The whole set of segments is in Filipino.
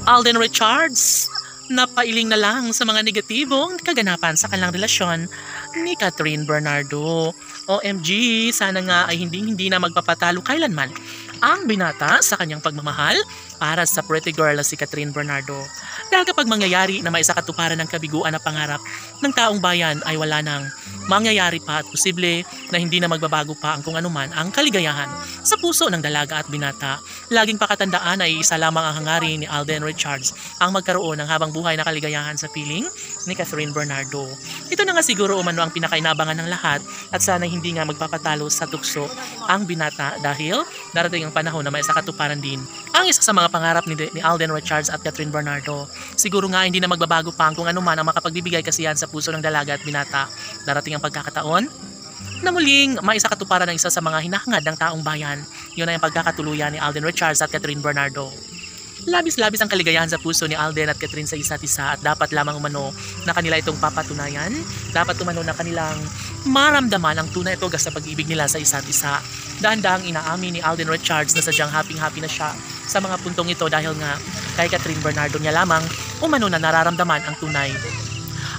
Alden Richards, napailing na lang sa mga negatibong kaganapan sa kanilang relasyon ni Catherine Bernardo. OMG, sana nga ay hindi na magpapatalo kailanman ang binata sa kanyang pagmamahal para sa pretty girl na si Catherine Bernardo. Dahil kapag mangyayari na maisakatuparan ng kabiguan na pangarap ng taong bayan ay wala nang mangyayari pa at posible na hindi na magbabago pa ang kung anuman ang kaligayahan sa puso ng dalaga at binata. Laging pakatandaan ay isa lamang ang hangarin ni Alden Richards ang magkaroon ng habang buhay na kaligayahan sa piling ni Catherine Bernardo. Ito na nga siguro umano ang pinakainabangan ng lahat at sana hindi nga magpapatalo sa tukso ang binata dahil darating ang panahon na maisakatuparan din ang isa sa mga pangarap ni Alden Richards at Catherine Bernardo. Siguro nga hindi na magbabago pa ang kung anuman ang makapagbibigay kasiyahan sa puso ng dalaga at binata. Darating ang pagkakataon na muling maisakatuparan ng isa sa mga hinahangad ng taong bayan. Yun ay ang pagkakatuluyan ni Alden Richards at Catherine Bernardo. Labis-labis ang kaligayahan sa puso ni Alden at Catherine sa isa't isa at dapat lamang umano na kanila itong papatunayan. Dapat umano na kanilang maramdaman ang tunay ito sa pag-ibig nila sa isa't isa. Dahan-dahang inaamin ni Alden Richards na sadyang happy-happy na siya sa mga puntong ito dahil nga kay Catherine Bernardo niya lamang umano na nararamdaman ang tunay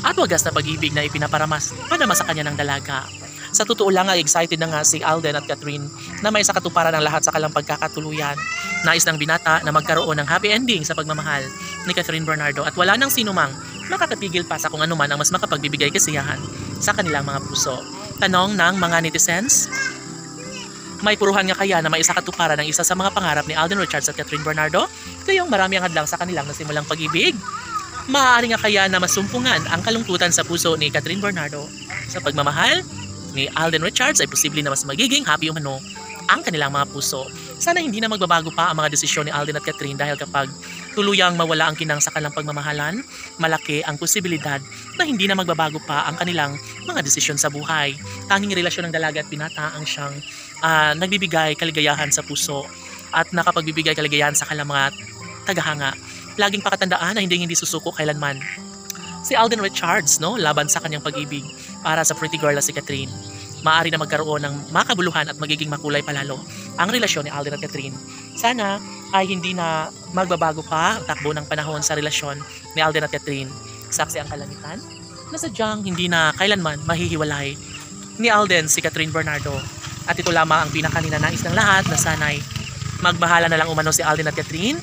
at wagas na pag-ibig na padama sa kanya ng dalaga. Sa totoo lang ay excited na nga si Alden at Catherine na may sakatuparan ng lahat sa kanilang pagkakatuluyan. Nais ng binata na magkaroon ng happy ending sa pagmamahal ni Catherine Bernardo at wala nang sinumang makakapigil pa sa kung anuman ang mas makapagbibigay kasiyahan sa kanilang mga puso. Tanong ng mga netizens, may puruhan nga kaya na may isakatuparan ng isa sa mga pangarap ni Alden Richards at Catherine Bernardo? Kayong marami ang hadlang sa kanilang nasimulang pag-ibig? Maaari nga kaya na masumpungan ang kalungkutan sa puso ni Catherine Bernardo sa pagmamahal ni Alden Richards ay posible na mas magiging happy umano ang kanilang mga puso. Sana hindi na magbabago pa ang mga desisyon ni Alden at Catherine dahil kapag tuluyang mawala ang kinang sa kanilang pagmamahalan, malaki ang posibilidad na hindi na magbabago pa ang kanilang mga desisyon sa buhay. Tanging relasyon ng dalaga at binata ang siyang nagbibigay kaligayahan sa puso at nakapagbibigay kaligayahan sa kanilang mga tagahanga. Laging pakatandaan na hindi susuko kailanman si Alden Richards laban sa kanyang pag-ibig para sa pretty girl na si Catherine. Maaari na magkaroon ng makabuluhan at magiging makulay palalo ang relasyon ni Alden at Catherine. Sana ay hindi na magbabago pa ang takbo ng panahon sa relasyon ni Alden at Catherine. Saksi ang kalangitan na sadyang hindi na kailanman mahihiwalay ni Alden si Catherine Bernardo. At ito lamang ang pinakaninanais ng lahat na sana'y magbahala na lang umano si Alden at Catherine.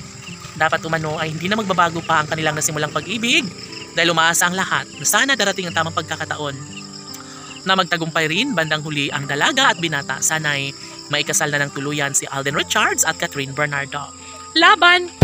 Dapat umano ay hindi na magbabago pa ang kanilang nasimulang pag-ibig dahil umaasa ang lahat na sana darating ang tamang pagkakataon na magtagumpay rin bandang huli ang dalaga at binata. Sana'y maikasal na ng tuluyan si Alden Richards at Catherine Bernardo. Laban!